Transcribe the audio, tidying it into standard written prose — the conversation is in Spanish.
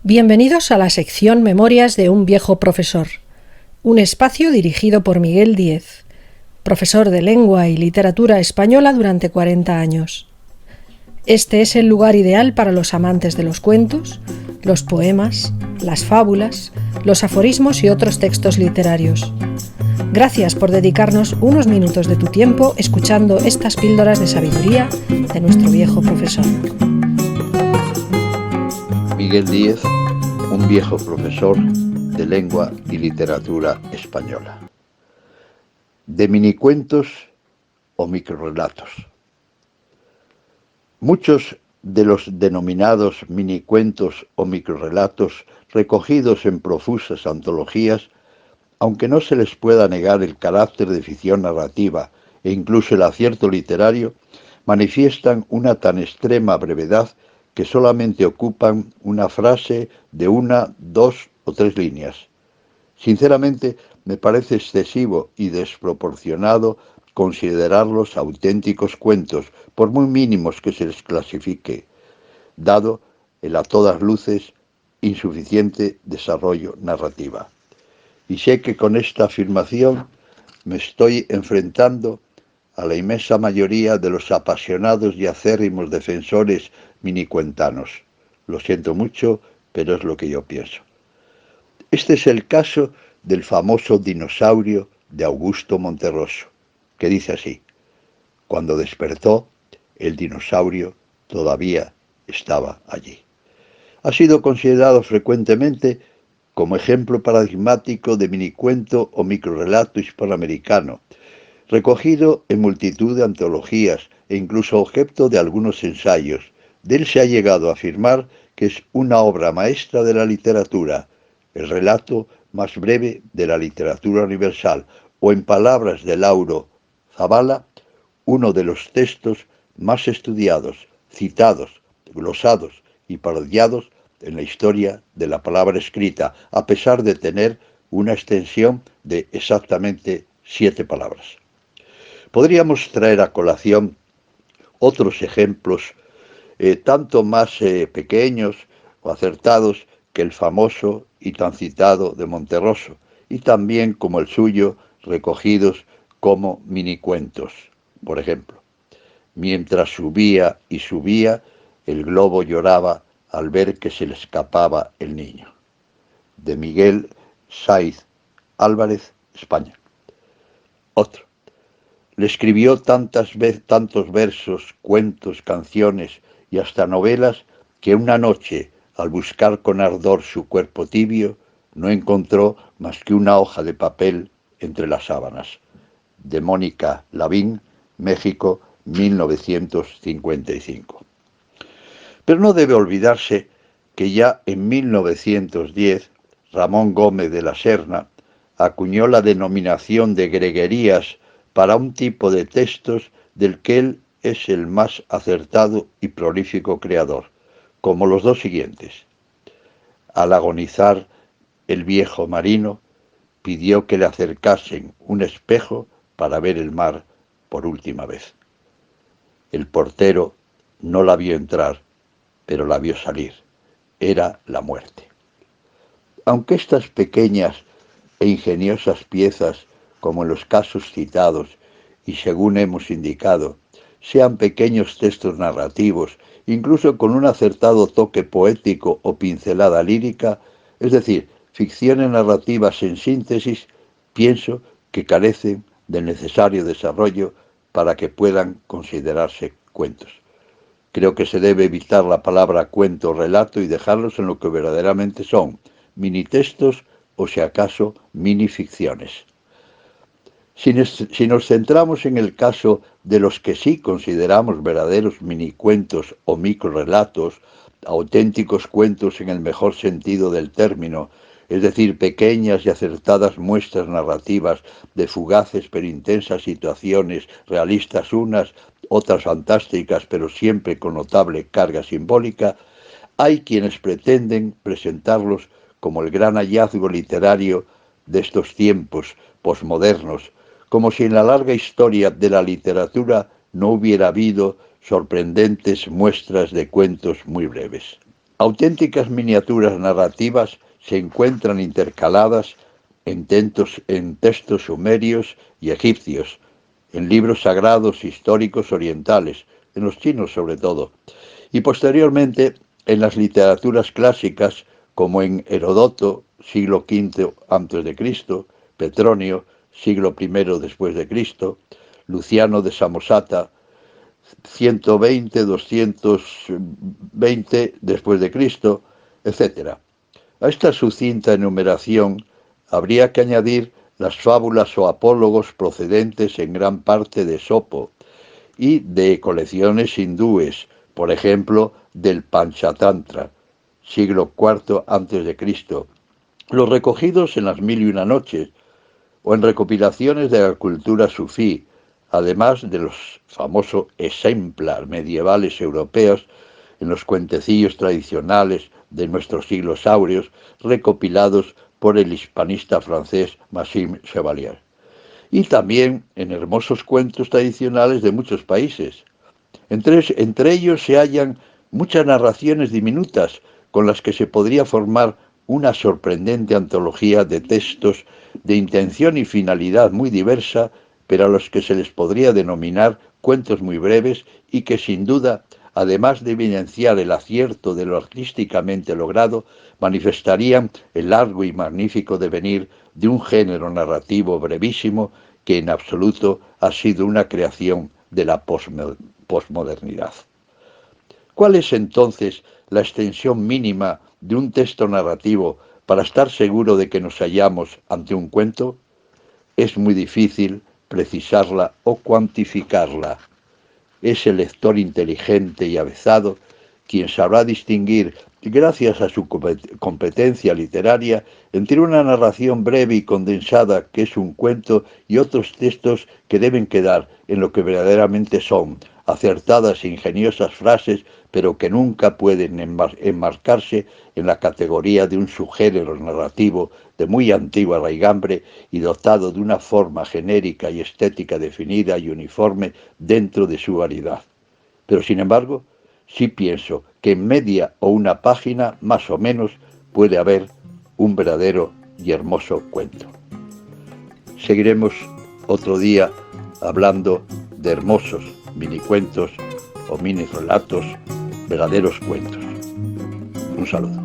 Bienvenidos a la sección Memorias de un viejo profesor, un espacio dirigido por Miguel Díez, profesor de lengua y literatura española durante 40 años. Este es el lugar ideal para los amantes de los cuentos, los poemas, las fábulas, los aforismos y otros textos literarios. Gracias por dedicarnos unos minutos de tu tiempo escuchando estas píldoras de sabiduría de nuestro viejo profesor. Miguel Díez, un viejo profesor de lengua y literatura española. De minicuentos o microrrelatos. Muchos de los denominados minicuentos o microrrelatos recogidos en profusas antologías, aunque no se les pueda negar el carácter de ficción narrativa e incluso el acierto literario, manifiestan una tan extrema brevedad que solamente ocupan una frase de una, dos o tres líneas. Sinceramente, me parece excesivo y desproporcionado considerarlos auténticos cuentos, por muy mínimos que se les clasifique, dado el a todas luces insuficiente desarrollo narrativa. Y sé que con esta afirmación me estoy enfrentando a la inmensa mayoría de los apasionados y acérrimos defensores minicuentanos. Lo siento mucho, pero es lo que yo pienso. Este es el caso del famoso dinosaurio de Augusto Monterroso, que dice así: cuando despertó, el dinosaurio todavía estaba allí. Ha sido considerado frecuentemente como ejemplo paradigmático de minicuento o microrrelato hispanoamericano, recogido en multitud de antologías e incluso objeto de algunos ensayos. De él se ha llegado a afirmar que es una obra maestra de la literatura, el relato más breve de la literatura universal, o en palabras de Lauro Zavala, uno de los textos más estudiados, citados, glosados y parodiados en la historia de la palabra escrita, a pesar de tener una extensión de exactamente 7 palabras. Podríamos traer a colación otros ejemplos, tanto más pequeños o acertados que el famoso y tan citado de Monterroso, y también como el suyo, recogidos como minicuentos. Por ejemplo, mientras subía y subía, el globo lloraba al ver que se le escapaba el niño. De Miguel Saiz Álvarez, España. Otro. Le escribió tantos versos, cuentos, canciones y hasta novelas que una noche, al buscar con ardor su cuerpo tibio, no encontró más que una hoja de papel entre las sábanas. De Mónica Lavín, México, 1955. Pero no debe olvidarse que ya en 1910 Ramón Gómez de la Serna acuñó la denominación de greguerías para un tipo de textos del que él es el más acertado y prolífico creador, como los dos siguientes. Al agonizar el viejo marino, pidió que le acercasen un espejo para ver el mar por última vez. El portero no la vio entrar, pero la vio salir. Era la muerte. Aunque estas pequeñas e ingeniosas piezas, como en los casos citados y según hemos indicado, sean pequeños textos narrativos, incluso con un acertado toque poético o pincelada lírica, es decir, ficciones narrativas en síntesis, pienso que carecen del necesario desarrollo para que puedan considerarse cuentos. Creo que se debe evitar la palabra cuento o relato y dejarlos en lo que verdaderamente son, minitextos o si acaso minificciones. Si nos centramos en el caso de los que sí consideramos verdaderos minicuentos o microrrelatos, auténticos cuentos en el mejor sentido del término, es decir, pequeñas y acertadas muestras narrativas de fugaces pero intensas situaciones, realistas unas, otras fantásticas pero siempre con notable carga simbólica, hay quienes pretenden presentarlos como el gran hallazgo literario de estos tiempos posmodernos, como si en la larga historia de la literatura no hubiera habido sorprendentes muestras de cuentos muy breves. Auténticas miniaturas narrativas se encuentran intercaladas en textos sumerios y egipcios, en libros sagrados históricos orientales, en los chinos sobre todo, y posteriormente en las literaturas clásicas como en Heródoto, siglo V a.C., Petronio, siglo I después de Cristo, Luciano de Samosata, 120-220 después de Cristo, etc. A esta sucinta enumeración habría que añadir las fábulas o apólogos procedentes en gran parte de Esopo y de colecciones hindúes, por ejemplo, del Panchatantra, siglo IV a.C., los recogidos en las Mil y una noches, o en recopilaciones de la cultura sufí, además de los famosos ejemplar medievales europeos en los cuentecillos tradicionales de nuestros siglos áureos, recopilados por el hispanista francés Maxime Chevalier. Y también en hermosos cuentos tradicionales de muchos países. Entre ellos se hallan muchas narraciones diminutas con las que se podría formar una sorprendente antología de textos de intención y finalidad muy diversa, pero a los que se les podría denominar cuentos muy breves y que sin duda, además de evidenciar el acierto de lo artísticamente logrado, manifestarían el largo y magnífico devenir de un género narrativo brevísimo que en absoluto ha sido una creación de la posmodernidad. ¿Cuál es entonces la extensión mínima de un texto narrativo para estar seguro de que nos hallamos ante un cuento? Es muy difícil precisarla o cuantificarla. Es el lector inteligente y avezado quien sabrá distinguir, gracias a su competencia literaria, entre una narración breve y condensada, que es un cuento, y otros textos que deben quedar en lo que verdaderamente son, acertadas e ingeniosas frases, pero que nunca pueden enmarcarse en la categoría de un subgénero narrativo de muy antigua raigambre y dotado de una forma genérica y estética definida y uniforme dentro de su variedad. Pero sin embargo, sí pienso que en media o una página, más o menos, puede haber un verdadero y hermoso cuento. Seguiremos otro día hablando de hermosos minicuentos o mini relatos, verdaderos cuentos. Un saludo.